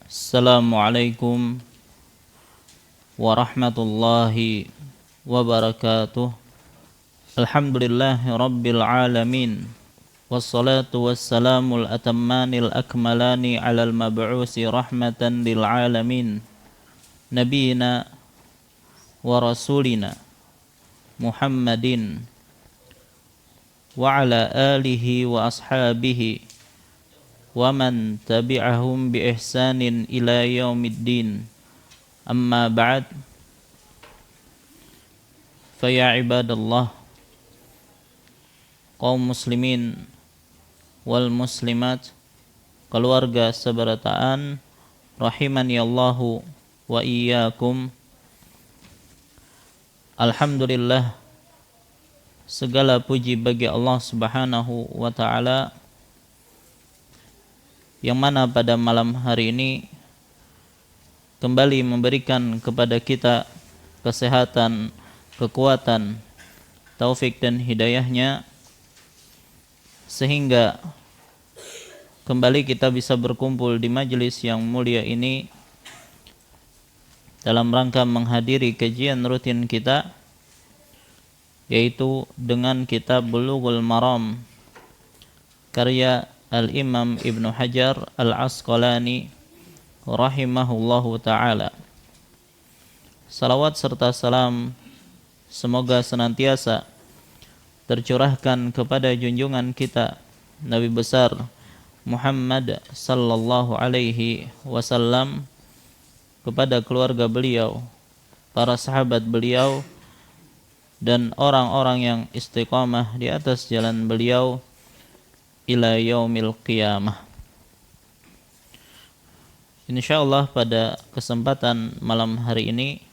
Assalamualaikum warahmatullahi wabarakatuh. Alhamdulillahi rabbil alamin. Wassalatu wassalamul atammanil akmalani alal mab'usi rahmatan lil alamin. Nabiyina wa rasulina Muhammadin wa ala alihi wa ashabihi wa man tabi'ahum bi ihsanin ila yaumiddin. Amma ba'd. Fa ya ibadallah, kaum muslimin wal muslimat, keluarga seberataan rahimani Allahu wa iyyakum. Alhamdulillah, segala puji bagi Allah Subhanahu wa taala yang mana pada malam hari ini kembali memberikan kepada kita kesehatan, kekuatan, taufik dan hidayahnya, sehingga kembali kita bisa berkumpul di majelis yang mulia ini dalam rangka menghadiri kajian rutin kita, yaitu dengan kitab Bulughul Maram karya Al-Imam Ibnu Hajar Al-Asqalani rahimahullahu ta'ala. Salawat serta salam semoga senantiasa tercurahkan kepada junjungan kita Nabi besar Muhammad sallallahu alaihi wasallam, kepada keluarga beliau, para sahabat beliau, dan orang-orang yang istiqamah di atas jalan beliau ila yaumil qiyamah. Insyaallah pada kesempatan malam hari ini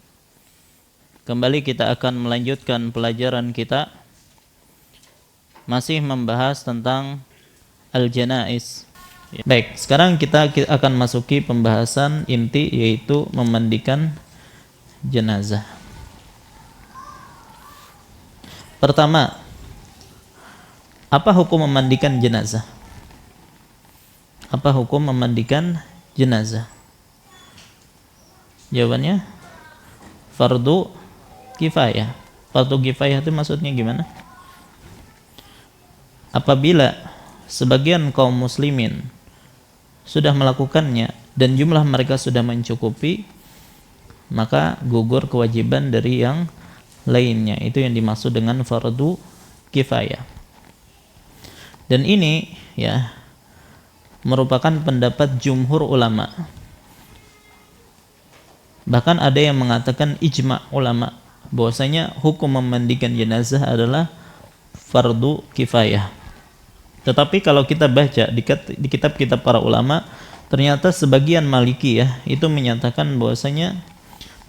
kembali kita akan melanjutkan pelajaran kita, masih membahas tentang al-janaiz. Baik, sekarang kita akan masuki pembahasan inti, yaitu memandikan jenazah. Pertama, apa hukum memandikan jenazah? Apa hukum memandikan jenazah? Jawabannya fardu kifayah. Fardu kifayah itu maksudnya gimana? Apabila sebagian kaum muslimin sudah melakukannya dan jumlah mereka sudah mencukupi, maka gugur kewajiban dari yang lainnya. Itu yang dimaksud dengan fardu kifayah. Dan ini ya merupakan pendapat jumhur ulama. Bahkan ada yang mengatakan ijma' ulama bahwasanya hukum memandikan jenazah adalah fardu kifayah. Tetapi kalau kita baca di kitab-kitab para ulama, ternyata sebagian Malikiyah itu menyatakan bahwasanya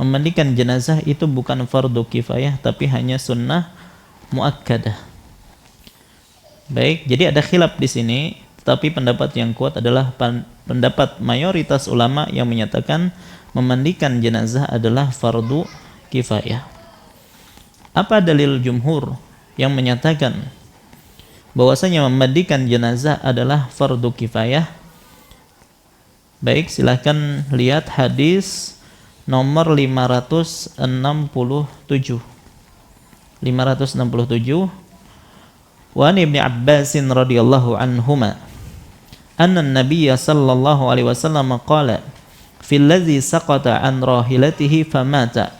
memandikan jenazah itu bukan fardu kifayah tapi hanya sunnah muakkadah. Baik, jadi ada khilaf di sini, tetapi pendapat yang kuat adalah pendapat mayoritas ulama yang menyatakan memandikan jenazah adalah fardu kifayah. Apa dalil jumhur yang menyatakan bahwasanya memandikan jenazah adalah fardu kifayah? Baik, silakan lihat hadis nomor 567. 567. Wa an Ibnu Abbas radhiyallahu anhuma anna an-nabiy sallallahu alaihi wasallam qala fil ladzi saqata an rahilatihi famata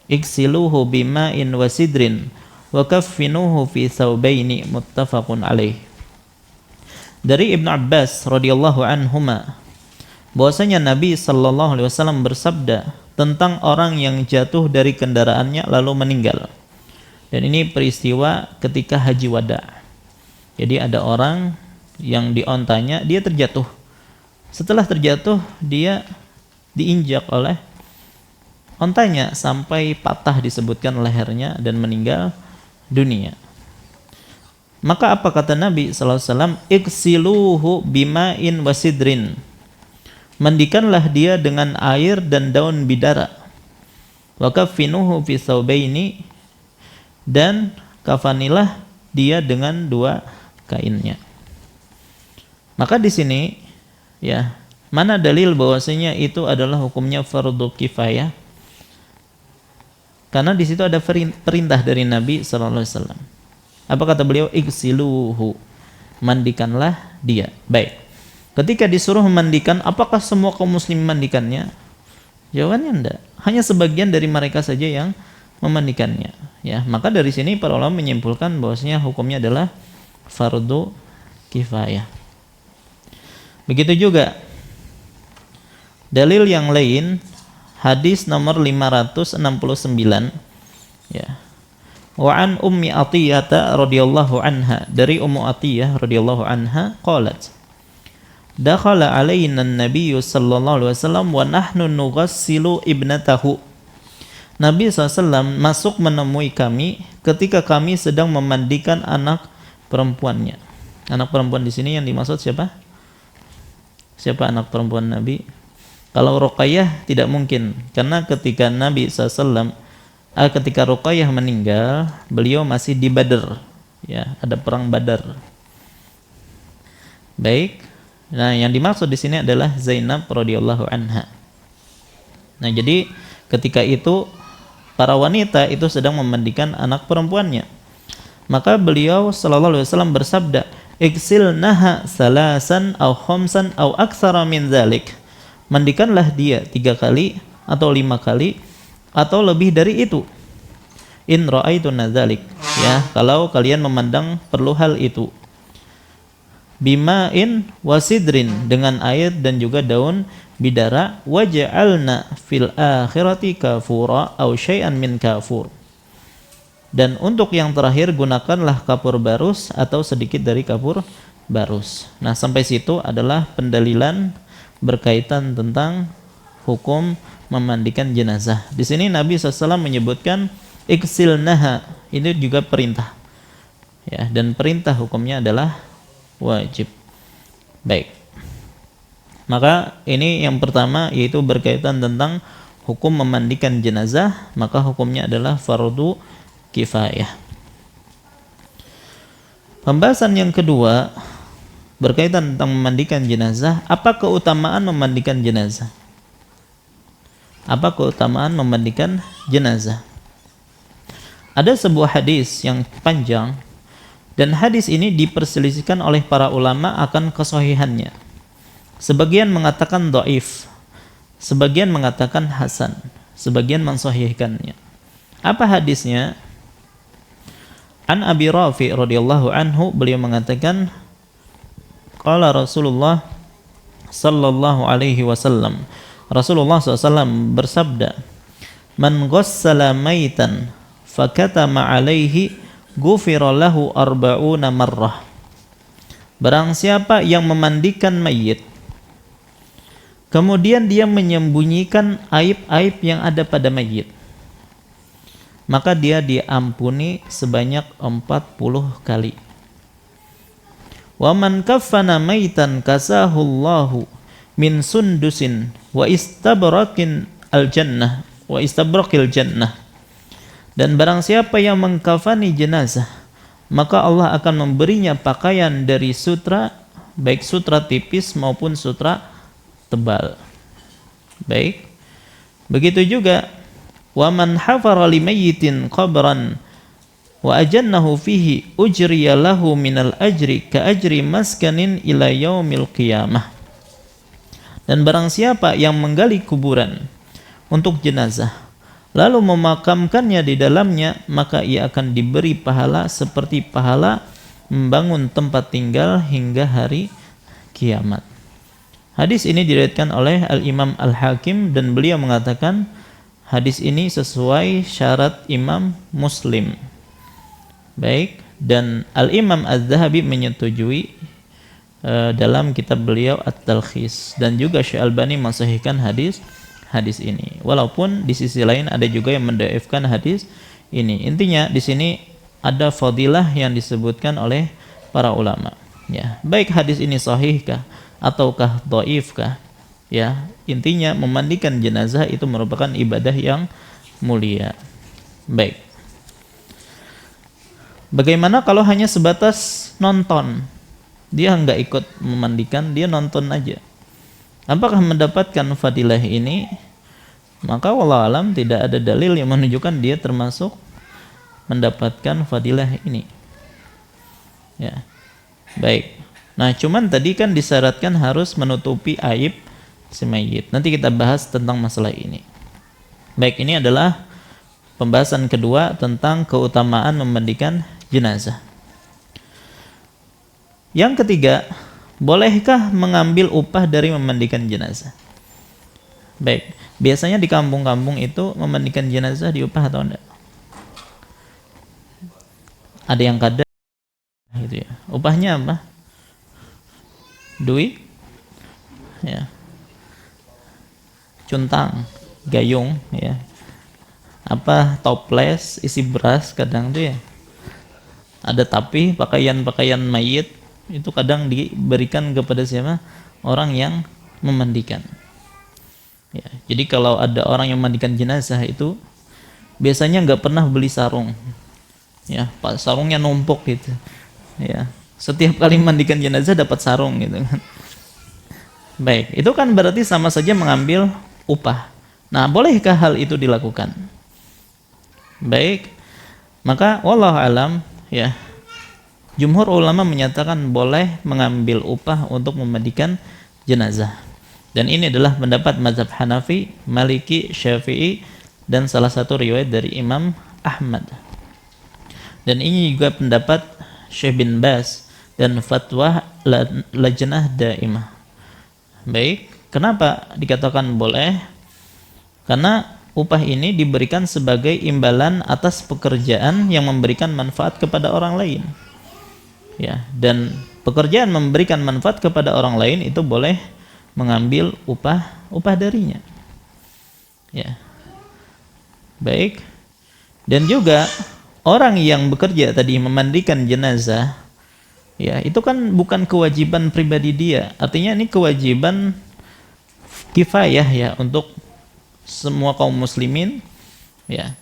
iksiluhu bima'in wa sidrin wa kaffinuhu fi thawbaini, muttafaqun alaih. Dari Ibnu Abbas radhiyallahu anhuma bahwasanya Nabi sallallahu alaihi wasallam bersabda tentang orang yang jatuh dari kendaraannya lalu meninggal. Dan ini peristiwa ketika haji wada. Jadi ada orang yang di ontanya dia terjatuh. Setelah terjatuh dia diinjak oleh ontanya sampai patah, disebutkan lehernya, dan meninggal dunia. Maka apa kata Nabi sallallahu alaihi wasallam? Iksiluhu bima'in wasidrin. Mandikanlah dia dengan air dan daun bidara. Wa kaffinuhu fi thawbaini, dan kafanilah dia dengan dua kainnya. Maka di sini ya Mana dalil bahwasanya itu adalah hukumnya fardu kifayah? Karena di situ ada perintah dari Nabi sallallahu alaihi wasallam. Apa kata beliau? Igsiluhu, mandikanlah dia. Baik. Ketika disuruh memandikan, apakah semua kaum muslim memandikannya? Jawabannya enggak. Hanya sebagian dari mereka saja yang memandikannya. Ya, maka dari sini para ulama menyimpulkan bahwasanya hukumnya adalah fardu kifayah. Begitu juga dalil yang lain, hadis nomor 569, ya. Wa an ummi Atiyah radhiyallahu anha, dari Ummu Atiyah radhiyallahu anha qalat, dakhala alaina an-nabiy sallallahu alaihi wasallam wa nahnu nughassilu ibnatahu. Nabi SAW masuk menemui kami ketika kami sedang memandikan anak perempuannya. Anak perempuan di sini yang dimaksud siapa? Siapa anak perempuan Nabi? Kalau Ruqayyah tidak mungkin, karena ketika Nabi SAW, ketika Ruqayyah meninggal, beliau masih di Badr, ya, ada perang Badar. Baik. Nah, yang dimaksud di sini adalah Zainab radhiyallahu anha. Nah, jadi ketika itu para wanita itu sedang memandikan anak perempuannya. Maka beliau sallallahu alaihi wasallam bersabda, "Iksilnaha salasan aw khamsan aw aktsara min dzalik." Mandikanlah dia 3 kali atau 5 kali atau lebih dari itu. In ra'aituna dzalik. Ya, kalau kalian memandang perlu hal itu. Bima'in wasidrin, dengan air dan juga daun bidara, waja'alna fil akhirati kafura aw syai'an min kafur. Dan untuk yang terakhir gunakanlah kapur barus atau sedikit dari kapur barus. Nah, sampai situ adalah pendalilan berkaitan tentang hukum memandikan jenazah. Di sini Nabi SAW menyebutkan iksilnaha, ini juga perintah. Ya, dan perintah hukumnya adalah wajib. Baik. Maka ini yang pertama, yaitu berkaitan tentang hukum memandikan jenazah, maka hukumnya adalah fardu kifayah. Pembahasan yang kedua berkaitan tentang memandikan jenazah. Apa keutamaan memandikan jenazah? Apa keutamaan memandikan jenazah? Ada sebuah hadis yang panjang, dan hadis ini diperselisihkan oleh para ulama akan kesahihannya. Sebagian mengatakan dhaif, sebagian mengatakan hasan, sebagian mensahihkannya. Apa hadisnya? An Abi Rafi radhiyallahu anhu, beliau mengatakan, qala Rasulullah sallallahu alaihi wasallam, Rasulullah SAW bersabda, man ghassala maitan fakatama alaihi ghufira lahu arba'una marrah. Barang siapa yang memandikan mayit kemudian dia menyembunyikan aib-aib yang ada pada mayit, maka dia diampuni sebanyak 40 kali. Wa man kaffana maitan kasahullahu min sundusin wa istabrakin al-jannah wa istabrakil jannah. Dan barang siapa yang mengkafani jenazah, maka Allah akan memberinya pakaian dari sutra, baik sutra tipis maupun sutra tebal. Baik. Begitu juga wa man hafara limayyitin qabran wa ajannahu fihi ujriya lahu minal ajri ka ajri maskanin ila yaumil qiyamah. Dan barang siapa yang menggali kuburan untuk jenazah lalu memakamkannya di dalamnya, maka ia akan diberi pahala seperti pahala membangun tempat tinggal hingga hari kiamat. Hadis ini diriwayatkan oleh Al-Imam Al-Hakim dan beliau mengatakan hadis ini sesuai syarat Imam Muslim. Baik, dan Al-Imam Az-Zahabi menyetujui dalam kitab beliau At-Talkhis, dan juga Syekh Albani mensahihkan hadis ini. Walaupun di sisi lain ada juga yang mendhaifkan hadis ini. Intinya di sini ada fadilah yang disebutkan oleh para ulama. Ya, baik hadis ini sahihkah ataukah dhaifkah, ya, intinya memandikan jenazah itu merupakan ibadah yang mulia. Baik. Bagaimana kalau hanya sebatas nonton? Dia enggak ikut memandikan, dia nonton aja. Apakah mendapatkan fadilah ini? Maka wallahu alam tidak ada dalil yang menunjukkan dia termasuk mendapatkan fadilah ini. Ya. Baik. Nah, cuman tadi kan disyaratkan harus menutupi aib si mayit. Nanti kita bahas tentang masalah ini. Baik, ini adalah pembahasan kedua tentang keutamaan memandikan jenazah. Yang ketiga, bolehkah mengambil upah dari memandikan jenazah? Baik, biasanya di kampung-kampung itu memandikan jenazah diupah atau enggak? Ada yang kadang gitu ya. Upahnya apa? Duit? Ya. Cuntang, gayung ya. Apa toples isi beras kadang tuh ya. Ada tapi pakaian-pakaian mayit itu kadang diberikan kepada siapa? Orang yang memandikan. Ya, jadi kalau ada orang yang memandikan jenazah itu biasanya nggak pernah beli sarung, ya, sarungnya numpuk gitu, ya. Setiap kali memandikan jenazah dapat sarung gitu kan. Baik, itu kan berarti sama saja mengambil upah. Nah, bolehkah hal itu dilakukan? Baik, maka wallahu alam ya. Jumhur ulama menyatakan boleh mengambil upah untuk memandikan jenazah. Dan ini adalah pendapat mazhab Hanafi, Maliki, Syafi'i, dan salah satu riwayat dari Imam Ahmad. Dan ini juga pendapat Syekh bin Baz dan fatwa Lajnah Daimah. Baik, kenapa dikatakan boleh? Karena upah ini diberikan sebagai imbalan atas pekerjaan yang memberikan manfaat kepada orang lain. Ya, dan pekerjaan memberikan manfaat kepada orang lain itu boleh mengambil upah darinya. Ya. Baik. Dan juga orang yang bekerja tadi memandikan jenazah, ya, itu kan bukan kewajiban pribadi dia. Artinya ini kewajiban kifayah ya untuk semua kaum muslimin, ya.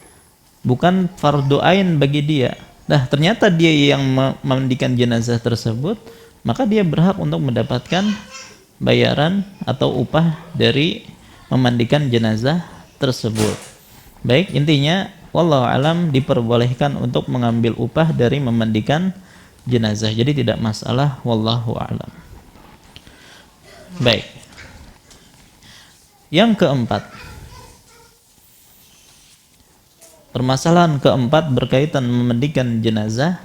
Bukan fardu ain bagi dia. Nah, ternyata dia yang memandikan jenazah tersebut, maka dia berhak untuk mendapatkan bayaran atau upah dari memandikan jenazah tersebut. Baik, intinya wallahu alam diperbolehkan untuk mengambil upah dari memandikan jenazah. Jadi tidak masalah, wallahu alam. Baik. Yang keempat. Permasalahan keempat berkaitan memandikan jenazah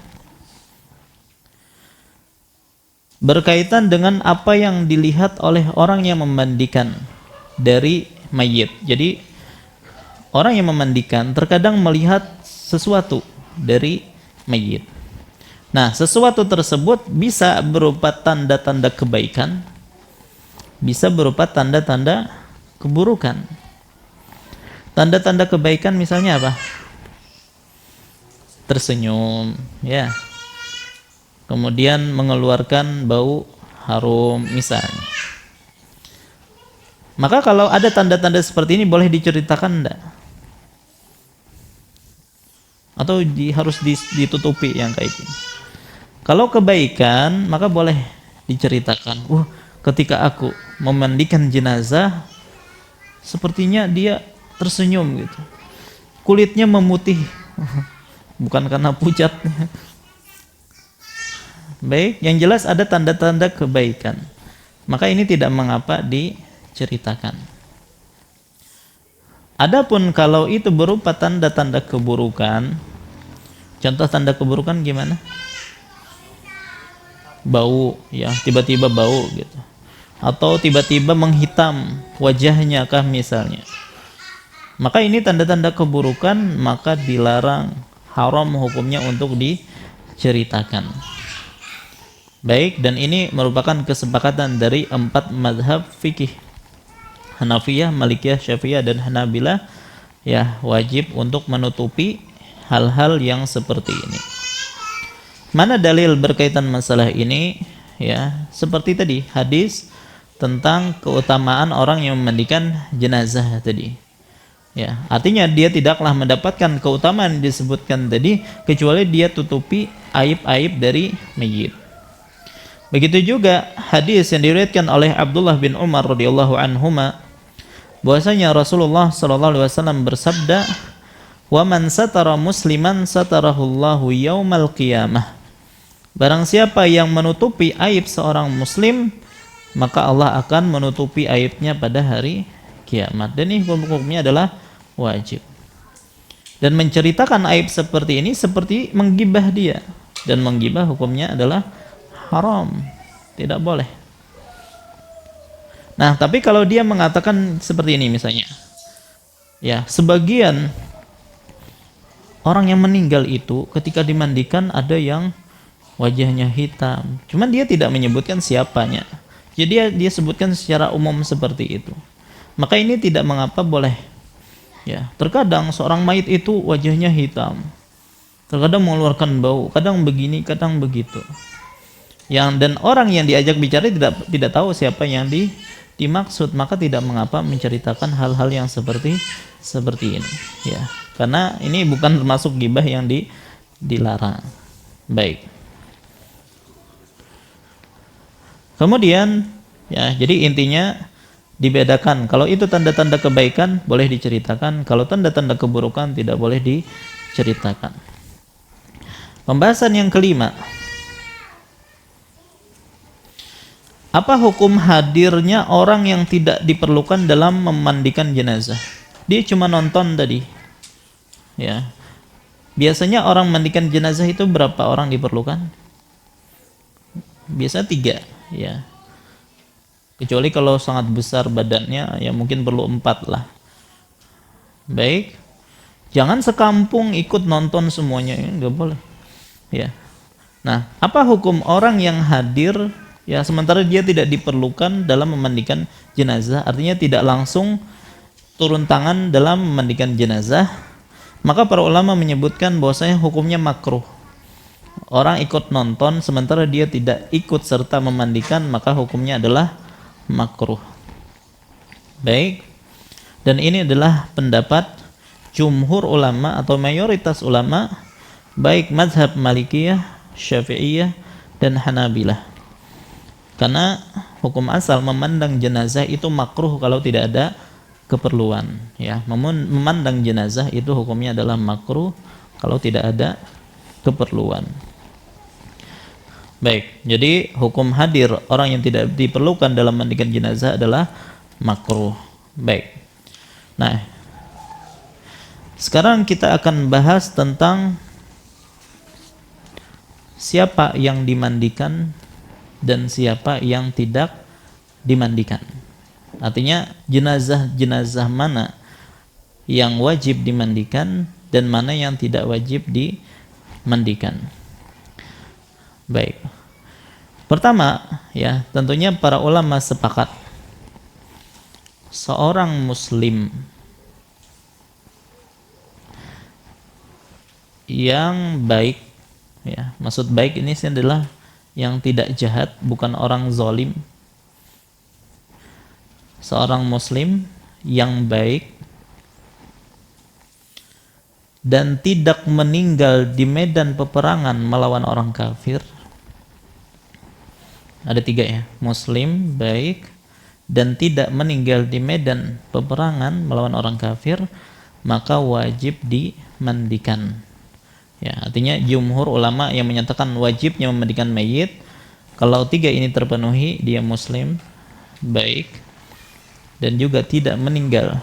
berkaitan dengan apa yang dilihat oleh orang yang memandikan dari mayit. Jadi orang yang memandikan terkadang melihat sesuatu dari mayit. Nah, sesuatu tersebut bisa berupa tanda-tanda kebaikan, bisa berupa tanda-tanda keburukan. Tanda-tanda kebaikan misalnya apa? Tersenyum, ya. Kemudian mengeluarkan bau harum misalnya. Maka kalau ada tanda-tanda seperti ini boleh diceritakan enggak? Atau harus ditutupi yang kayak gini? Kalau kebaikan maka boleh diceritakan. Ketika aku memandikan jenazah sepertinya dia tersenyum gitu. Kulitnya memutih. Bukan karena pucat. Baik, yang jelas ada tanda-tanda kebaikan. Maka ini tidak mengapa diceritakan. Adapun kalau itu berupa tanda-tanda keburukan, contoh tanda keburukan gimana? Bau, ya, tiba-tiba bau gitu. Atau tiba-tiba menghitam wajahnya kah misalnya. Maka ini tanda-tanda keburukan, maka dilarang, haram hukumnya untuk diceritakan. Baik, dan ini merupakan kesepakatan dari 4 mazhab fikih, Hanafiyah, Malikiyah, Syafi'iyah, dan Hanabilah, ya, wajib untuk menutupi hal-hal yang seperti ini. Mana dalil berkaitan masalah ini? Ya, seperti tadi hadis tentang keutamaan orang yang memandikan jenazah tadi. Ya, artinya dia tidaklah mendapatkan keutamaan yang disebutkan tadi kecuali dia tutupi aib-aib dari mayit. Begitu juga hadis yang diriwayatkan oleh Abdullah bin Umar radhiyallahu anhuma bahwasanya Rasulullah sallallahu alaihi wasallam bersabda, "Wa man satara musliman satarahullahu yaumal qiyamah." Barang siapa yang menutupi aib seorang muslim, maka Allah akan menutupi aibnya pada hari kiamat. Dan ini hukumnya adalah wajib. Dan menceritakan aib seperti ini seperti menggibah dia, dan menggibah hukumnya adalah haram, tidak boleh. Nah, tapi kalau dia mengatakan seperti ini misalnya, ya, sebagian orang yang meninggal itu ketika dimandikan ada yang wajahnya hitam, cuman dia tidak menyebutkan siapanya, jadi dia sebutkan secara umum seperti itu. Maka ini tidak mengapa, boleh. Ya, terkadang seorang mayit itu wajahnya hitam, terkadang mengeluarkan bau, kadang begini, kadang begitu. Dan orang yang diajak bicara tidak tahu siapa yang dimaksud, maka tidak mengapa menceritakan hal-hal yang seperti ini, ya, karena ini bukan termasuk ghibah yang dilarang. Baik. Kemudian, ya, jadi intinya dibedakan. Kalau itu tanda-tanda kebaikan boleh diceritakan, kalau tanda-tanda keburukan tidak boleh diceritakan. Pembahasan yang kelima, apa hukum hadirnya orang yang tidak diperlukan dalam memandikan jenazah? Dia cuma nonton tadi. Ya. Biasanya orang mandikan jenazah itu berapa orang diperlukan? Biasa 3, ya. Kecuali kalau sangat besar badannya, ya mungkin perlu 4 lah. Baik. Jangan sekampung ikut nonton semuanya, ya, nggak boleh. Ya. Nah, apa hukum orang yang hadir, ya, sementara dia tidak diperlukan dalam memandikan jenazah, artinya tidak langsung turun tangan dalam memandikan jenazah? Maka para ulama menyebutkan bahwasanya hukumnya makruh. Orang ikut nonton sementara dia tidak ikut serta memandikan, maka hukumnya adalah makruh. Baik. Dan ini adalah pendapat jumhur ulama atau mayoritas ulama, baik mazhab Malikiyah, Syafi'iyah, dan Hanabilah. Karena hukum asal memandang jenazah itu makruh kalau tidak ada keperluan, ya. Memandang jenazah itu hukumnya adalah makruh kalau tidak ada keperluan. Baik, jadi hukum hadir orang yang tidak diperlukan dalam memandikan jenazah adalah makruh. Baik. Nah, sekarang kita akan bahas tentang siapa yang dimandikan dan siapa yang tidak dimandikan. Artinya jenazah mana yang wajib dimandikan dan mana yang tidak wajib dimandikan. Baik. Pertama, ya, tentunya para ulama sepakat seorang muslim yang baik, ya, maksud baik ini adalah yang tidak jahat, bukan orang zalim. Seorang muslim yang baik dan tidak meninggal di medan peperangan melawan orang kafir. Ada 3, ya, muslim baik dan tidak meninggal di medan peperangan melawan orang kafir, maka wajib dimandikan. Ya, artinya jumhur ulama yang menyatakan wajibnya memandikan mayit, kalau 3 ini terpenuhi, dia muslim baik dan juga tidak meninggal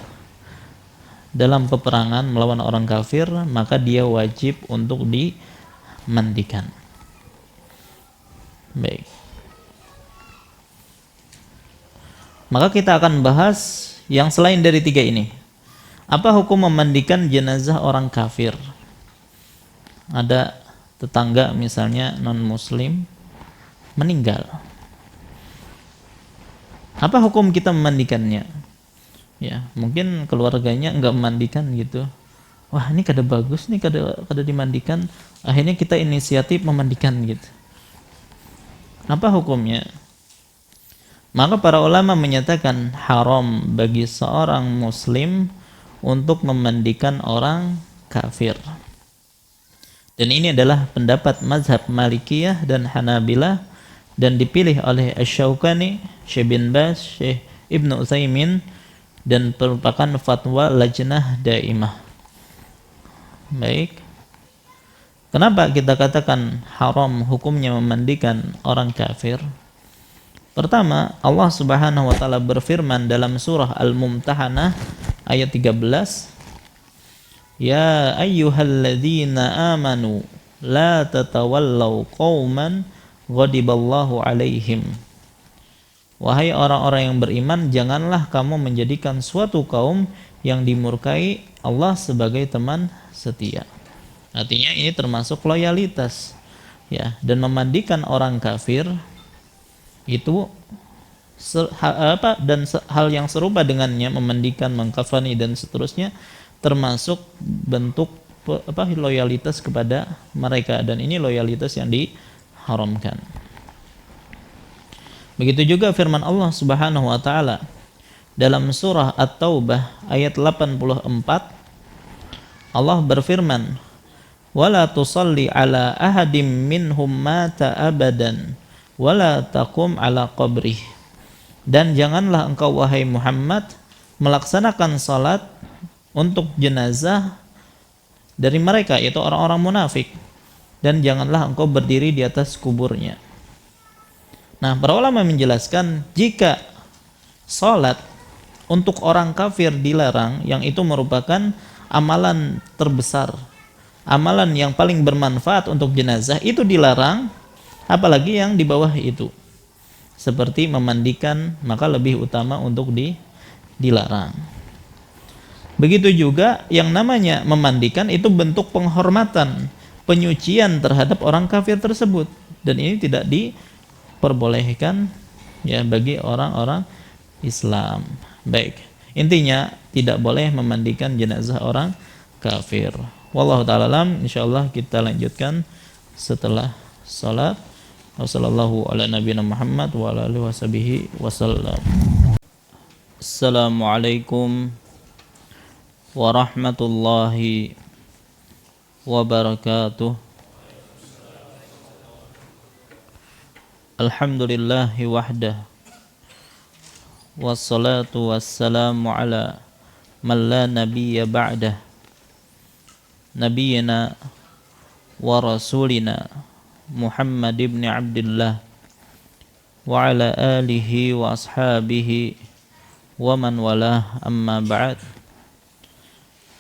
dalam peperangan melawan orang kafir, maka dia wajib untuk dimandikan. Baik. Maka kita akan bahas yang selain dari 3 ini. Apa hukum memandikan jenazah orang kafir? Ada tetangga misalnya non-muslim meninggal. Apa hukum kita memandikannya? Ya, mungkin keluarganya enggak memandikan gitu. Wah, ini kada bagus nih, kada dimandikan. Akhirnya kita inisiatif memandikan gitu. Apa hukumnya? Maka para ulama menyatakan haram bagi seorang muslim untuk memandikan orang kafir. Dan ini adalah pendapat mazhab Malikiyah dan Hanabilah dan dipilih oleh Asy-Syaukani, Syekh bin Baz, Syekh Ibnu Utsaimin, dan merupakan fatwa Lajnah Daimah. Baik. Kenapa kita katakan haram hukumnya memandikan orang kafir? Pertama, Allah Subhanahu wa taala berfirman dalam surah Al-Mumtahanah ayat 13, "Ya ayyuhalladzina amanu la tatawallaw qauman ghadiballahu alaihim." Wahai orang-orang yang beriman, janganlah kamu menjadikan suatu kaum yang dimurkai Allah sebagai teman setia. Artinya ini termasuk loyalitas, ya, dan memandikan orang kafir itu hal yang serupa dengannya, memandikan, mengkafani dan seterusnya, termasuk bentuk loyalitas kepada mereka, dan ini loyalitas yang diharamkan. Begitu juga firman Allah Subhanahu wa taala dalam surah At-Taubah ayat 84, Allah berfirman, "Wala tusalli ala ahadim minhum mata abadan wala taqum ala qabrih." Dan janganlah engkau wahai Muhammad melaksanakan salat untuk jenazah dari mereka, yaitu orang-orang munafik, dan janganlah engkau berdiri di atas kuburnya. Nah, para ulama menjelaskan jika salat untuk orang kafir dilarang, yang itu merupakan amalan terbesar, amalan yang paling bermanfaat untuk jenazah, itu dilarang, apalagi yang di bawah itu seperti memandikan, maka lebih utama untuk dilarang. Begitu juga yang namanya memandikan itu bentuk penghormatan, penyucian terhadap orang kafir tersebut, dan ini tidak diperbolehkan, ya, bagi orang-orang Islam. Baik, intinya tidak boleh memandikan jenazah orang kafir. Wallahu ta'ala alam. Insyaallah kita lanjutkan setelah salat. Wassallallahu ala nabiyina Muhammad wa ala alihi washabihi wasallam. Assalamualaikum warahmatullahi wabarakatuh. Alhamdulillahi wahdah, wassalatu wassalamu ala man la nabiyya ba'dah, nabiyyina wa rasulina Muhammad ibn Abdullah wa ala alihi wa ashabihi wa man walah, amma ba'd.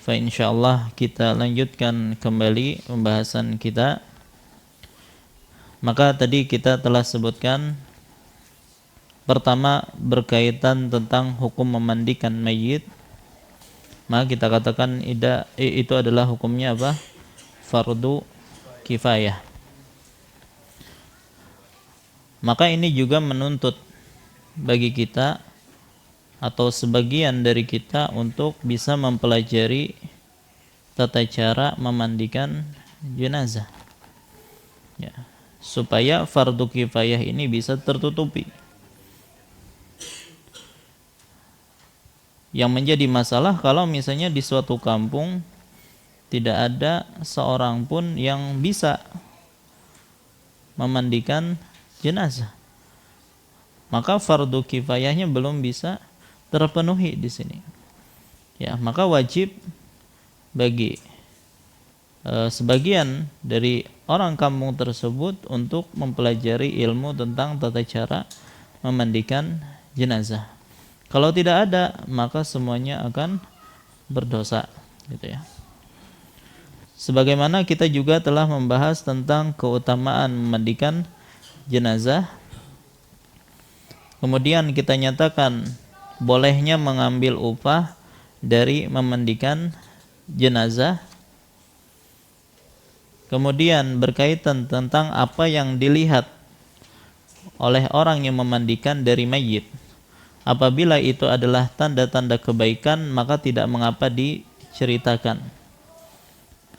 Fa insyaallah kita lanjutkan kembali pembahasan kita. Maka tadi kita telah sebutkan pertama berkaitan tentang hukum memandikan mayit. Maka kita katakan itu adalah hukumnya apa? Fardu kifayah. Maka ini juga menuntut bagi kita atau sebagian dari kita untuk bisa mempelajari tata cara memandikan jenazah, ya, supaya fardu kifayah ini bisa tertutupi. Yang menjadi masalah kalau misalnya di suatu kampung tidak ada seorang pun yang bisa memandikan jenazah, maka fardu kifayahnya belum bisa terpenuhi di sini. Ya, maka wajib bagi sebagian dari orang kampung tersebut untuk mempelajari ilmu tentang tata cara memandikan jenazah. Kalau tidak ada, maka semuanya akan berdosa, gitu ya. Sebagaimana kita juga telah membahas tentang keutamaan memandikan jenazah, kemudian kita nyatakan bolehnya mengambil upah dari memandikan jenazah. Kemudian berkaitan tentang apa yang dilihat oleh orang yang memandikan dari mayit. Apabila itu adalah tanda-tanda kebaikan, maka tidak mengapa diceritakan.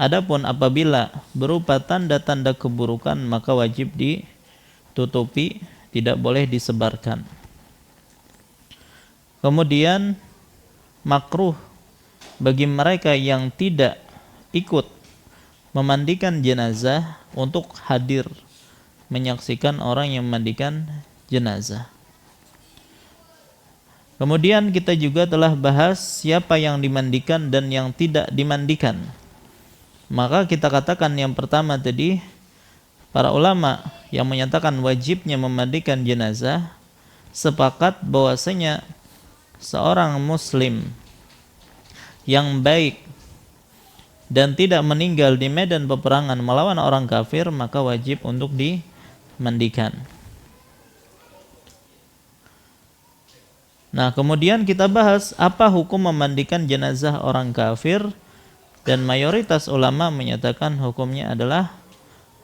Adapun apabila berupa tanda-tanda keburukan, maka wajib ditutupi, tidak boleh disebarkan. Kemudian makruh bagi mereka yang tidak ikut memandikan jenazah untuk hadir menyaksikan orang yang memandikan jenazah. Kemudian kita juga telah bahas siapa yang dimandikan dan yang tidak dimandikan. Maka kita katakan yang pertama tadi, para ulama yang menyatakan wajibnya memandikan jenazah sepakat bahwasanya seorang muslim yang baik dan tidak meninggal di medan peperangan melawan orang kafir, maka wajib untuk dimandikan. Nah, kemudian kita bahas apa hukum memandikan jenazah orang kafir, dan mayoritas ulama menyatakan hukumnya adalah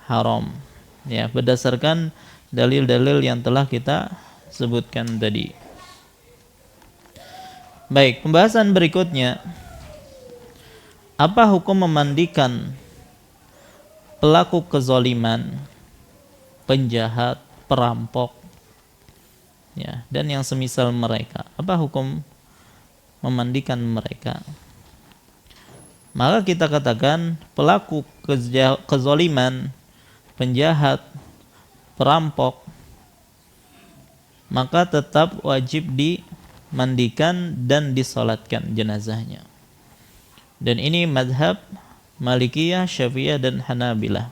haram. Ya, berdasarkan dalil-dalil yang telah kita sebutkan tadi. Baik, pembahasan berikutnya, apa hukum memandikan pelaku kezaliman, penjahat, perampok, ya, dan yang semisal mereka? Apa hukum memandikan mereka? Maka kita katakan pelaku kezaliman, penjahat, perampok, maka tetap wajib dimandikan dan disolatkan jenazahnya. Dan ini madhab Malikiyah, Syafi'iyah, dan Hanabilah.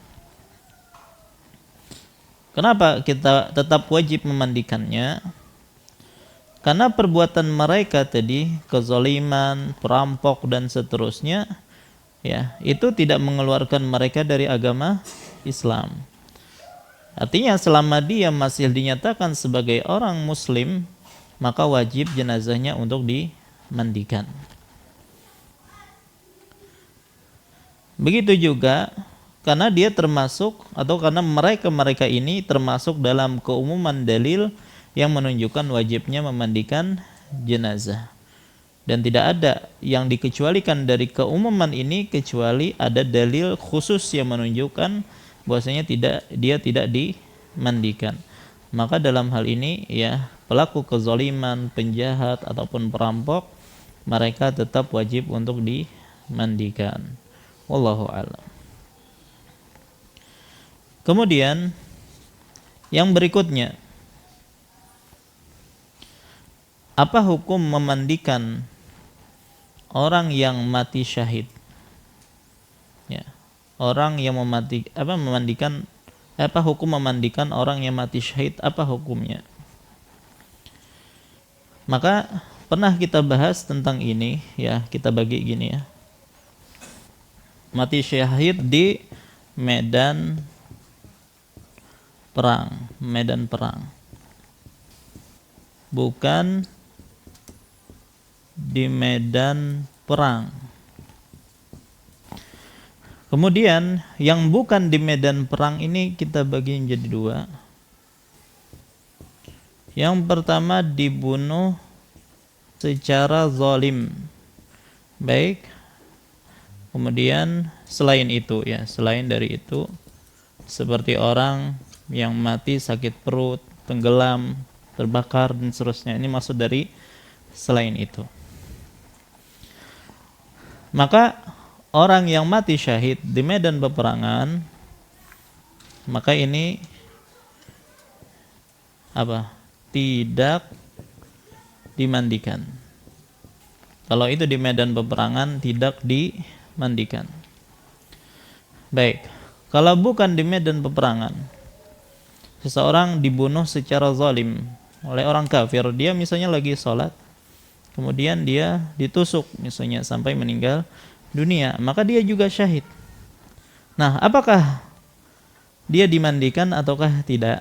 Kenapa kita tetap wajib memandikannya? Karena perbuatan mereka tadi, kezaliman, perampok, dan seterusnya, ya, itu tidak mengeluarkan mereka dari agama Islam. Artinya selama dia masih dinyatakan sebagai orang muslim, maka wajib jenazahnya untuk dimandikan. Begitu juga karena dia termasuk, atau karena mereka ini termasuk dalam keumuman dalil yang menunjukkan wajibnya memandikan jenazah. Dan tidak ada yang dikecualikan dari keumuman ini kecuali ada dalil khusus yang menunjukkan bahwasanya dia tidak dimandikan. Maka dalam hal ini, ya, pelaku kezaliman, penjahat ataupun perampok, mereka tetap wajib untuk dimandikan. Wallahu a'lam. Kemudian yang berikutnya, apa hukum memandikan orang yang mati syahid? Ya, orang yang memandikan, apa hukum memandikan orang yang mati syahid? Apa hukumnya? Maka pernah kita bahas tentang ini, ya, kita bagi gini, ya. Mati syahid di medan perang. Bukan di medan perang. Kemudian yang bukan di medan perang ini kita bagi menjadi dua. Yang pertama, dibunuh secara zalim. Baik. Kemudian selain itu, ya, selain dari itu, seperti orang yang mati sakit perut, tenggelam, terbakar, dan seterusnya. Ini maksud dari selain itu. Maka orang yang mati syahid di medan peperangan, maka ini tidak dimandikan. Kalau itu di medan peperangan, tidak dimandikan. Baik, kalau bukan di medan peperangan, seseorang dibunuh secara zalim oleh orang kafir, dia misalnya lagi sholat, kemudian dia ditusuk misalnya sampai meninggal dunia, maka dia juga syahid. Nah, apakah dia dimandikan ataukah tidak?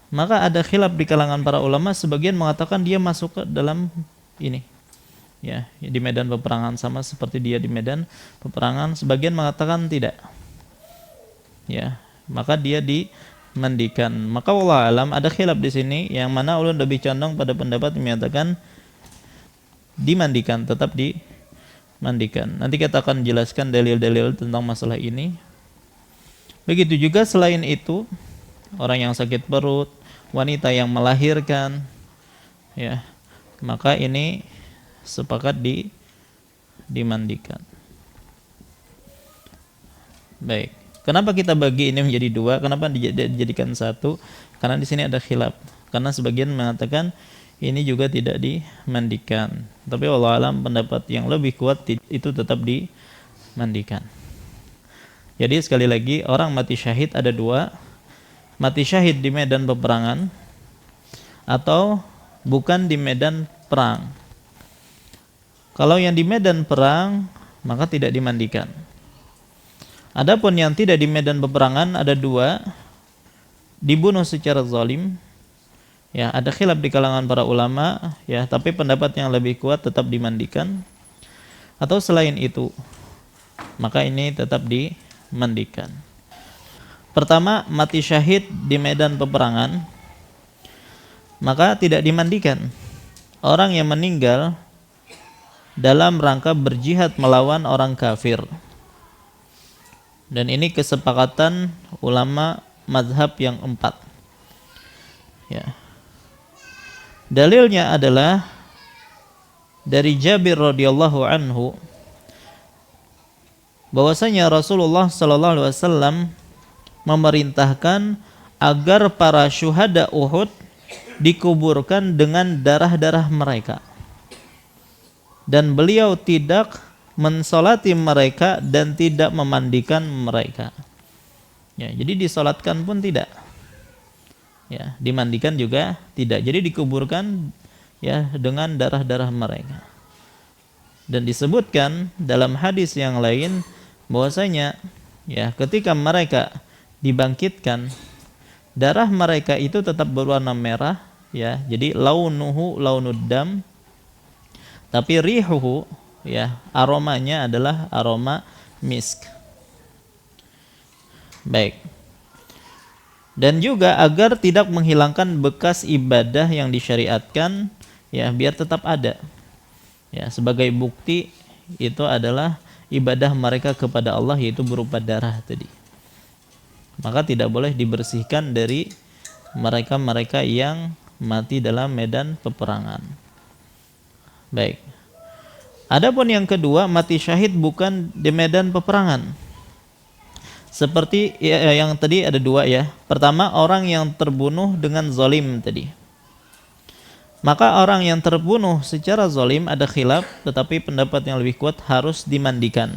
Maka ada khilaf di kalangan para ulama. Sebagian mengatakan dia masuk ke dalam ini, ya, di medan peperangan, sama seperti dia di medan peperangan. Sebagian mengatakan tidak, ya, maka dia dimandikan. Maka wallahu alam ada khilaf di sini, yang mana ulun lebih condong pada pendapat yang menyatakan dimandikan, tetap dimandikan. Nanti kita akan jelaskan dalil-dalil tentang masalah ini. Begitu juga selain itu, orang yang sakit perut, wanita yang melahirkan, ya, maka ini sepakat dimandikan. Baik. Kenapa kita bagi ini menjadi dua? Kenapa dijadikan satu? Karena di sini ada khilaf. Karena sebagian mengatakan ini juga tidak dimandikan. Tapi wallahu alam pendapat yang lebih kuat itu tetap dimandikan. Jadi sekali lagi orang mati syahid ada dua. Mati syahid di medan peperangan atau bukan di medan perang. Kalau yang di medan perang maka tidak dimandikan. Adapun yang tidak di medan peperangan ada dua, dibunuh secara zalim. Ya, ada khilaf di kalangan para ulama, ya, tapi pendapat yang lebih kuat tetap dimandikan. Atau selain itu, maka ini tetap dimandikan. Pertama, mati syahid di medan peperangan, maka tidak dimandikan. Orang yang meninggal dalam rangka berjihad melawan orang kafir. Dan ini kesepakatan ulama mazhab yang 4. Ya. Dalilnya adalah dari Jabir radhiyallahu anhu bahwasanya Rasulullah sallallahu alaihi wasallam memerintahkan agar para syuhada Uhud dikuburkan dengan darah-darah mereka. Dan beliau tidak mensolati mereka dan tidak memandikan mereka. Ya, jadi disolatkan pun tidak. Ya, dimandikan juga tidak. Jadi dikuburkan ya dengan darah-darah mereka. Dan disebutkan dalam hadis yang lain bahwasanya ya ketika mereka dibangkitkan darah mereka itu tetap berwarna merah ya. Jadi launuhu launud dam. Tapi rihuhu ya, aromanya adalah aroma misk. Baik. Dan juga agar tidak menghilangkan bekas ibadah yang disyariatkan, ya biar tetap ada. Ya, sebagai bukti itu adalah ibadah mereka kepada Allah yaitu berupa darah tadi. Maka tidak boleh dibersihkan dari mereka-mereka yang mati dalam medan peperangan. Baik. Adapun yang kedua, mati syahid bukan di medan peperangan. Seperti yang tadi ada dua ya. Pertama, orang yang terbunuh dengan zalim tadi. Maka orang yang terbunuh secara zalim ada khilaf, tetapi pendapat yang lebih kuat harus dimandikan.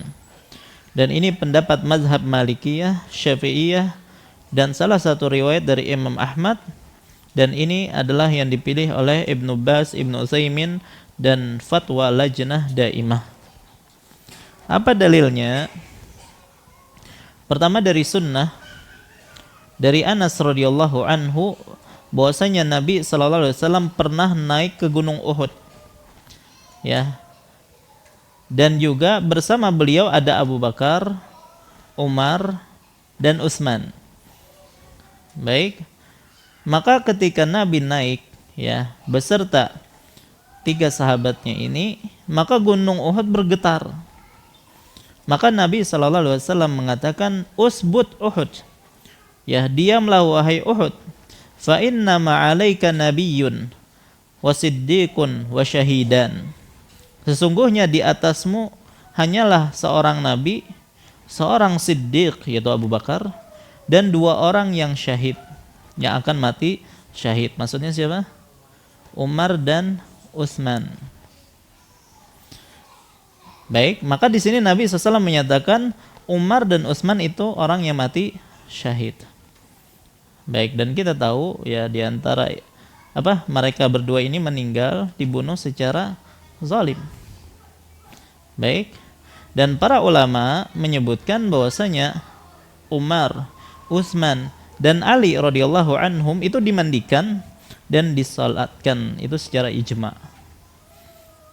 Dan ini pendapat mazhab Malikiyah, Syafi'iyah, dan salah satu riwayat dari Imam Ahmad. Dan ini adalah yang dipilih oleh Ibnu Baz, Ibnu Utsaimin, dan fatwa lajnah daimah. Apa dalilnya? Pertama dari sunnah dari Anas radhiyallahu anhu bahwasanya Nabi sallallahu alaihi wasallam pernah naik ke Gunung Uhud. Ya. Dan juga bersama beliau ada Abu Bakar, Umar, dan Utsman. Baik. Maka ketika Nabi naik ya beserta 3 sahabatnya ini, maka gunung Uhud bergetar. Maka Nabi SAW mengatakan, Usbut Uhud. Ya, diamlah wahai Uhud. Fa inna ma'alaika nabiyyun wa siddiqun wa syahidan. Sesungguhnya di atasmu hanyalah seorang nabi, seorang siddiq yaitu Abu Bakar, dan 2 orang yang syahid, yang akan mati syahid. Maksudnya siapa? Umar dan Utsman. Baik, maka di sini Nabi SAW menyatakan Umar dan Utsman itu orang yang mati syahid. Baik, dan kita tahu ya di antara mereka berdua ini meninggal dibunuh secara zalim. Baik, dan para ulama menyebutkan bahwasanya Umar, Utsman, dan Ali radhiyallahu anhum itu dimandikan dan disalatkan itu secara ijma.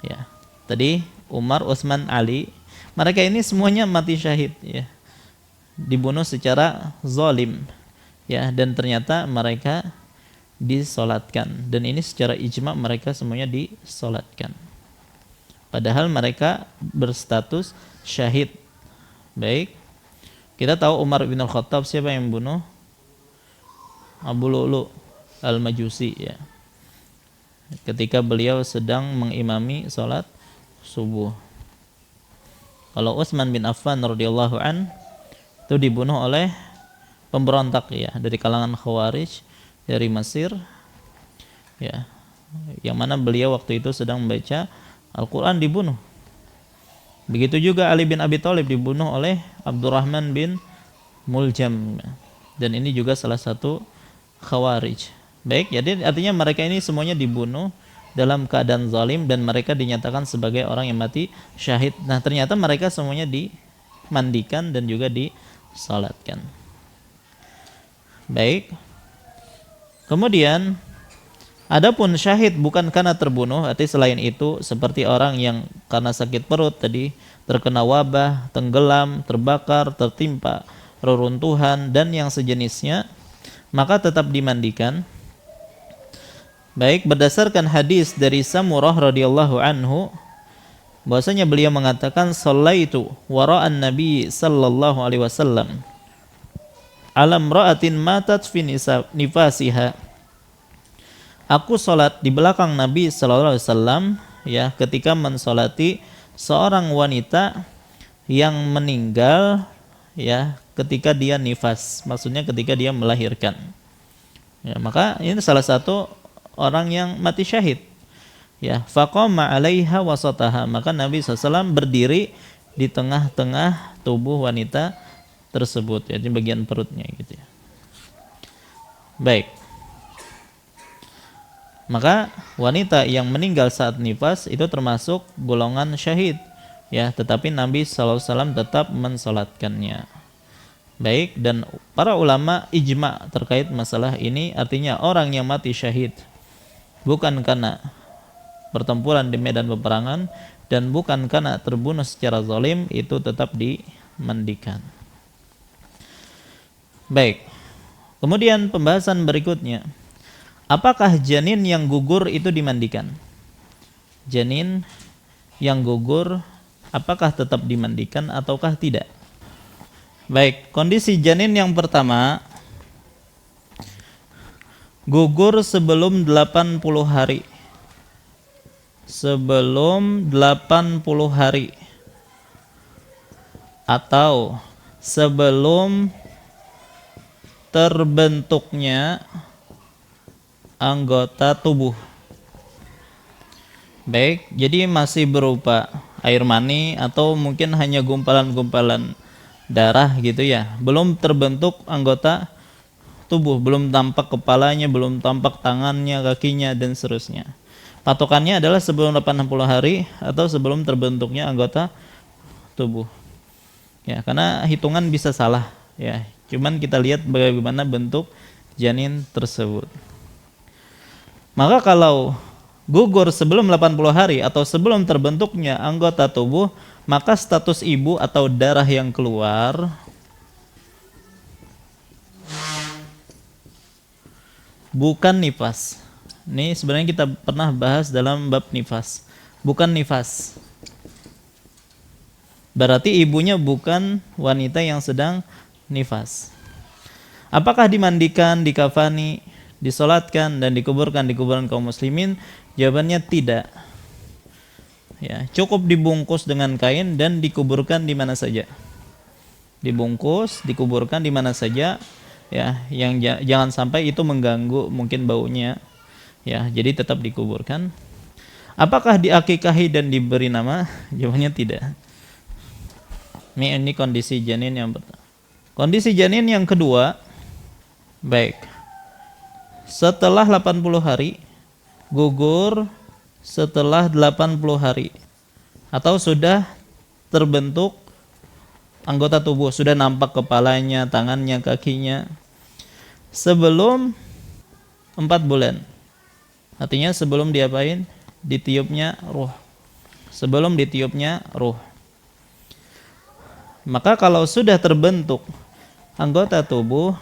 Ya. Tadi Umar, Utsman, Ali, mereka ini semuanya mati syahid ya. Dibunuh secara zalim. Ya, dan ternyata mereka disalatkan dan ini secara ijma mereka semuanya disalatkan. Padahal mereka berstatus syahid. Baik. Kita tahu Umar bin Al-Khattab siapa yang membunuh? Abu Lu'lu' Al-Majusi ya. Ketika beliau sedang mengimami salat subuh. Kalau Utsman bin Affan radhiyallahu an Itu dibunuh oleh pemberontak ya dari kalangan Khawarij dari Mesir ya, yang mana beliau waktu itu sedang membaca Al-Quran, dibunuh. Begitu juga Ali bin Abi Thalib dibunuh oleh Abdurrahman bin Muljam, dan ini juga salah satu Khawarij. Baik, jadi artinya mereka ini semuanya dibunuh dalam keadaan zalim dan mereka dinyatakan sebagai orang yang mati syahid. Nah, ternyata mereka semuanya dimandikan dan juga disalatkan. Baik. Kemudian adapun syahid bukan karena terbunuh, arti selain itu seperti orang yang karena sakit perut tadi, terkena wabah, tenggelam, terbakar, tertimpa reruntuhan dan yang sejenisnya, maka tetap dimandikan. Baik, berdasarkan hadis dari Samurah radhiyallahu anhu bahwasanya beliau mengatakan shallaitu wara'an nabi sallallahu alaihi wasallam alam ra'atin matat fi nifasiha. Aku salat di belakang Nabi sallallahu alaihi wasallam ya, ketika mensolati seorang wanita yang meninggal ya ketika dia nifas, maksudnya ketika dia melahirkan. Ya, maka ini salah satu orang yang mati syahid. Ya, faqama 'alaiha wasataha, maka Nabi SAW berdiri di tengah-tengah tubuh wanita tersebut, ya, di bagian perutnya gitu ya. Baik. Maka wanita yang meninggal saat nifas itu termasuk golongan syahid, ya, tetapi Nabi SAW tetap mensolatkannya. Baik, dan para ulama ijma terkait masalah ini, artinya orang yang mati syahid bukan karena pertempuran di medan peperangan dan bukan karena terbunuh secara zalim, itu tetap dimandikan. Baik. Kemudian pembahasan berikutnya, apakah janin yang gugur itu dimandikan? Janin yang gugur apakah tetap dimandikan ataukah tidak? Baik, kondisi janin yang pertama gugur sebelum 80 hari. Sebelum 80 hari atau sebelum terbentuknya anggota tubuh. Baik, jadi masih berupa air mani atau mungkin hanya gumpalan-gumpalan darah gitu ya. Belum terbentuk anggota tubuh, belum tampak kepalanya, belum tampak tangannya, kakinya dan seterusnya. Patokannya adalah sebelum 80 hari atau sebelum terbentuknya anggota tubuh. Ya, karena hitungan bisa salah ya. Cuman kita lihat bagaimana bentuk janin tersebut. Maka kalau gugur sebelum 80 hari atau sebelum terbentuknya anggota tubuh, maka status ibu atau darah yang keluar bukan nifas. Ini sebenarnya kita pernah bahas dalam bab nifas. Bukan nifas. Berarti ibunya bukan wanita yang sedang nifas. Apakah dimandikan, dikafani, disolatkan dan dikuburkan di kuburan kaum muslimin? Jawabannya tidak. Ya, cukup dibungkus dengan kain dan dikuburkan di mana saja. Dibungkus, dikuburkan di mana saja. Ya, yang jangan sampai itu mengganggu mungkin baunya. Ya, jadi tetap dikuburkan. Apakah diakikahi dan diberi nama? Jawabannya tidak. Ini kondisi janin yang pertama. Kondisi janin yang kedua, baik. Setelah 80 hari, gugur setelah 80 hari atau sudah terbentuk anggota tubuh, sudah nampak kepalanya, tangannya, kakinya sebelum 4 bulan. Artinya sebelum diapain? Ditiupnya ruh. Sebelum ditiupnya ruh. Maka kalau sudah terbentuk anggota tubuh,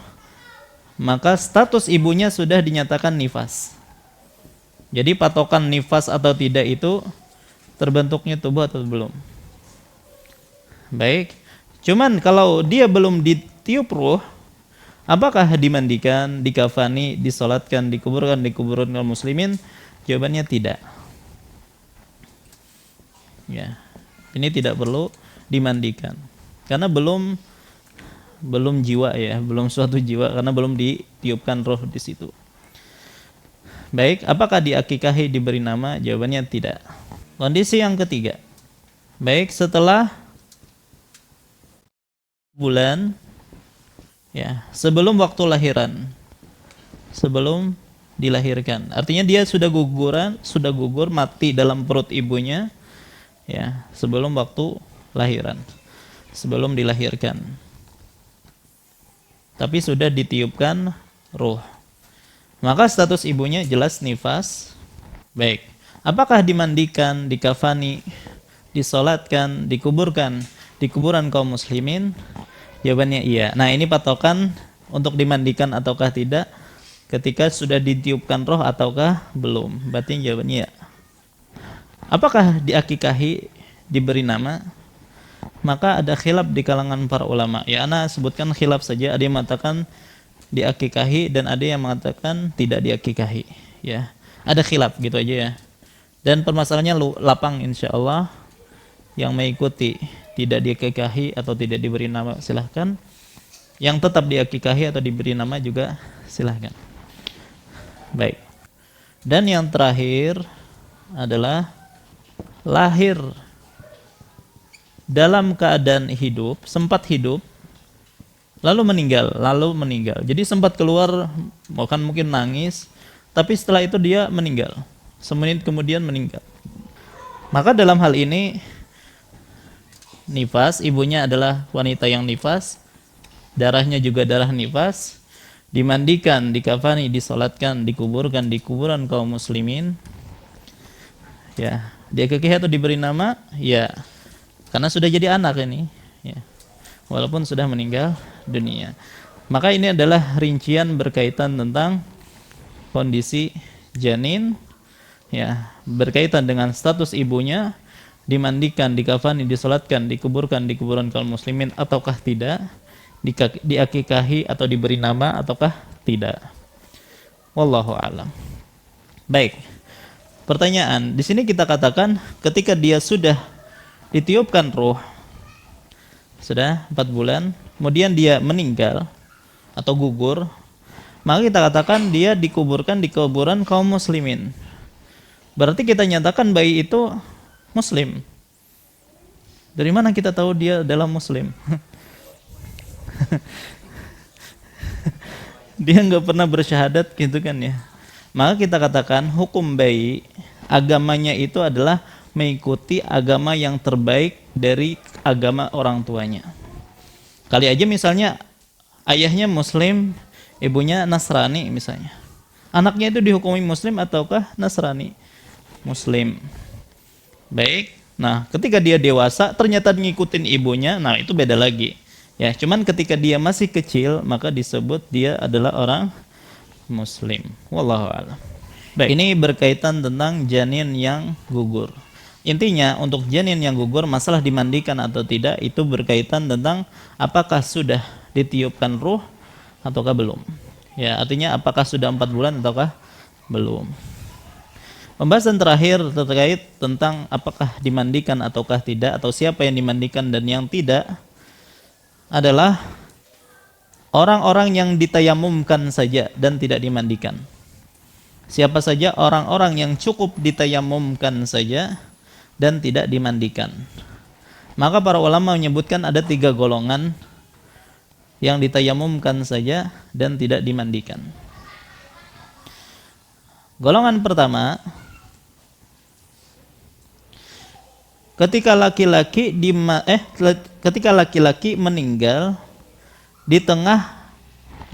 maka status ibunya sudah dinyatakan nifas. Jadi patokan nifas atau tidak itu terbentuknya tubuh atau belum. Baik. Cuman kalau dia belum ditiup ruh, apakah dimandikan, dikafani, disolatkan, dikuburkan di kuburan kaum muslimin? Jawabannya tidak. Ya, ini tidak perlu dimandikan karena belum belum jiwa ya, belum suatu jiwa karena belum ditiupkan roh di situ. Baik, apakah diakikahi diberi nama? Jawabannya tidak. Kondisi yang ketiga. Baik, setelah bulan ya, sebelum waktu lahiran. Sebelum dilahirkan. Artinya dia sudah gugur mati dalam perut ibunya ya, sebelum waktu lahiran. Sebelum dilahirkan. Tapi sudah ditiupkan ruh. Maka status ibunya jelas nifas. Baik. Apakah dimandikan, dikafani, disolatkan, dikuburkan di kuburan kaum muslimin? Jawabannya iya. Nah, ini patokan untuk dimandikan ataukah tidak ketika sudah ditiupkan roh ataukah belum. Berarti jawabannya iya. Apakah diakikahi, diberi nama? Maka ada khilaf di kalangan para ulama. Ya, ana sebutkan khilaf saja. Ada yang mengatakan diakikahi dan ada yang mengatakan tidak diakikahi. Ya, ada khilaf gitu aja ya. Dan permasalahannya lapang insyaallah. Yang mengikuti tidak diakikahi atau tidak diberi nama silahkan. Yang tetap diakikahi atau diberi nama juga silahkan. Baik. Dan yang terakhir adalah lahir dalam keadaan hidup, sempat hidup, lalu meninggal. Jadi sempat keluar, bahkan mungkin nangis, tapi setelah itu dia meninggal. Semenit kemudian meninggal. Maka dalam hal ini nifas, ibunya adalah wanita yang nifas, darahnya juga darah nifas, dimandikan, dikafani, disolatkan, dikuburkan di kuburan kaum muslimin. Ya, diakikahi atau diberi nama? Ya. Karena sudah jadi anak ini, ya. Walaupun sudah meninggal dunia. Maka ini adalah rincian berkaitan tentang kondisi janin, ya, berkaitan dengan status ibunya, dimandikan, dikafani, disolatkan, dikuburkan di kuburan kaum muslimin ataukah tidak, diakikahi atau diberi nama ataukah tidak. Wallahu a'lam. Baik. Pertanyaan, di sini kita katakan ketika dia sudah ditiupkan ruh, sudah 4 bulan, kemudian dia meninggal atau gugur, maka kita katakan dia dikuburkan di kuburan kaum muslimin. Berarti kita nyatakan bayi itu muslim. Dari mana kita tahu dia adalah muslim? Dia nggak pernah bersyahadat gitu kan ya. Maka kita katakan hukum bayi, agamanya itu adalah mengikuti agama yang terbaik dari agama orang tuanya. Kali aja misalnya ayahnya muslim, ibunya Nasrani misalnya. Anaknya itu dihukumi muslim ataukah Nasrani? Muslim. Baik. Nah, ketika dia dewasa ternyata ngikutin ibunya, nah itu beda lagi. Ya, cuman ketika dia masih kecil maka disebut dia adalah orang muslim. Wallahu a'lam. Baik, ini berkaitan tentang janin yang gugur. Intinya untuk janin yang gugur, masalah dimandikan atau tidak itu berkaitan tentang apakah sudah ditiupkan ruh ataukah belum. Ya, artinya apakah sudah 4 bulan ataukah belum. Pembahasan terakhir terkait tentang apakah dimandikan ataukah tidak, atau siapa yang dimandikan dan yang tidak, adalah orang-orang yang ditayamumkan saja dan tidak dimandikan. Siapa saja orang-orang yang cukup ditayamumkan saja dan tidak dimandikan. Maka para ulama menyebutkan ada 3 golongan yang ditayamumkan saja dan tidak dimandikan. Golongan pertama, ketika laki-laki meninggal di tengah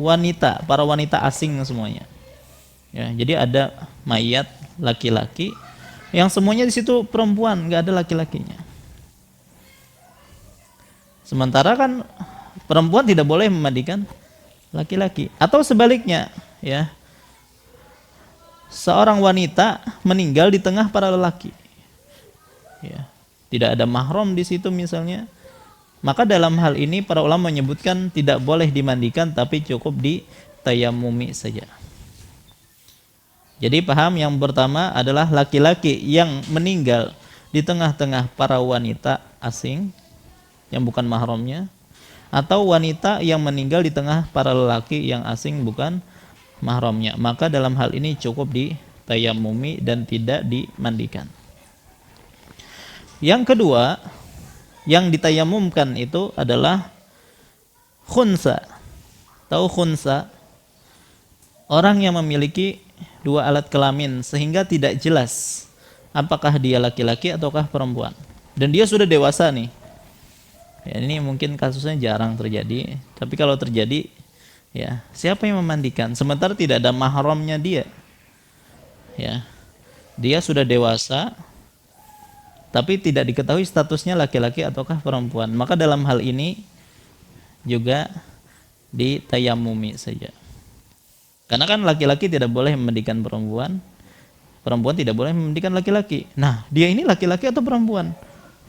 wanita, para wanita asing semuanya. Ya, jadi ada mayat laki-laki yang semuanya di situ perempuan, nggak ada laki-lakinya. Sementara kan perempuan tidak boleh memandikan laki-laki, atau sebaliknya, ya. Seorang wanita meninggal di tengah para lelaki. Ya, tidak ada mahram di situ misalnya. Maka dalam hal ini para ulama menyebutkan tidak boleh dimandikan tapi cukup ditayamumi saja. Jadi paham, yang pertama adalah laki-laki yang meninggal di tengah-tengah para wanita asing yang bukan mahramnya, atau wanita yang meninggal di tengah para lelaki yang asing bukan mahramnya, maka dalam hal ini cukup ditayamumi dan tidak dimandikan. Yang kedua, yang ditayamumkan itu adalah khunsa. Tahu khunsa? Orang yang memiliki dua alat kelamin sehingga tidak jelas apakah dia laki-laki ataukah perempuan. Dan dia sudah dewasa nih. Ya, ini mungkin kasusnya jarang terjadi, tapi kalau terjadi, ya, siapa yang memandikan? Sementara tidak ada mahramnya dia. Ya. Dia sudah dewasa tapi tidak diketahui statusnya laki-laki ataukah perempuan. Maka dalam hal ini juga ditayamumi saja. Karena kan laki-laki tidak boleh memandikan perempuan, perempuan tidak boleh memandikan laki-laki. Nah, dia ini laki-laki atau perempuan?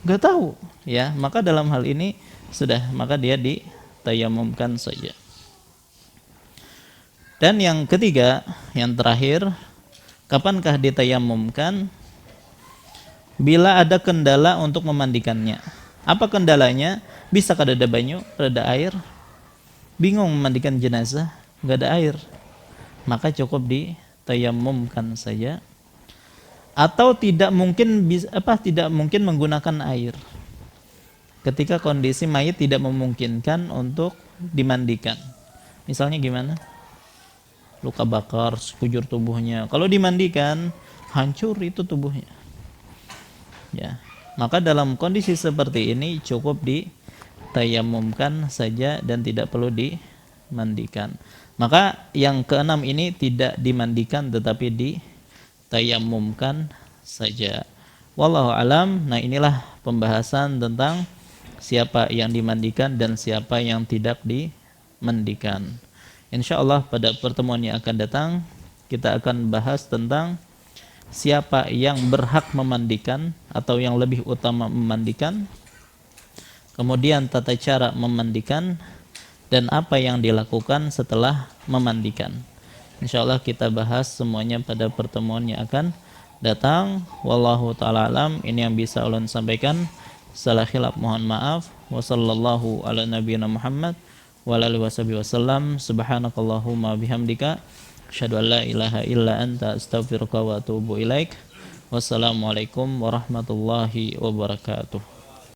Gak tahu, ya. Maka dalam hal ini sudah, maka dia ditayamumkan saja. Dan yang ketiga, yang terakhir, kapankah ditayamumkan? Bila ada kendala untuk memandikannya. Apa kendalanya? Bisa kada ada banyu, kada ada air. Bingung memandikan jenazah, gak ada air. Maka cukup ditayamumkan saja. Atau tidak mungkin menggunakan air. Ketika kondisi mayit tidak memungkinkan untuk dimandikan. Misalnya gimana? Luka bakar sekujur tubuhnya. Kalau dimandikan, hancur itu tubuhnya. Ya. Maka dalam kondisi seperti ini cukup ditayamumkan saja dan tidak perlu dimandikan. Maka yang keenam ini tidak dimandikan tetapi ditayamumkan saja. Wallahu alam. Nah, inilah pembahasan tentang siapa yang dimandikan dan siapa yang tidak dimandikan. Insyaallah pada pertemuan yang akan datang kita akan bahas tentang siapa yang berhak memandikan atau yang lebih utama memandikan, kemudian tata cara memandikan, dan apa yang dilakukan setelah memandikan. Insyaallah kita bahas semuanya pada pertemuan yang akan datang. Wallahu ta'ala alam. Ini yang bisa ulun sampaikan. Salah khilaf mohon maaf. Wa sallallahu ala nabiyina Muhammad wa ala alihi wasallam. Subhanakallahumma bihamdika asyhadu an la ilaha illa anta astaghfiruka wa atubu ilaik. Wassalamualaikum warahmatullahi wabarakatuh.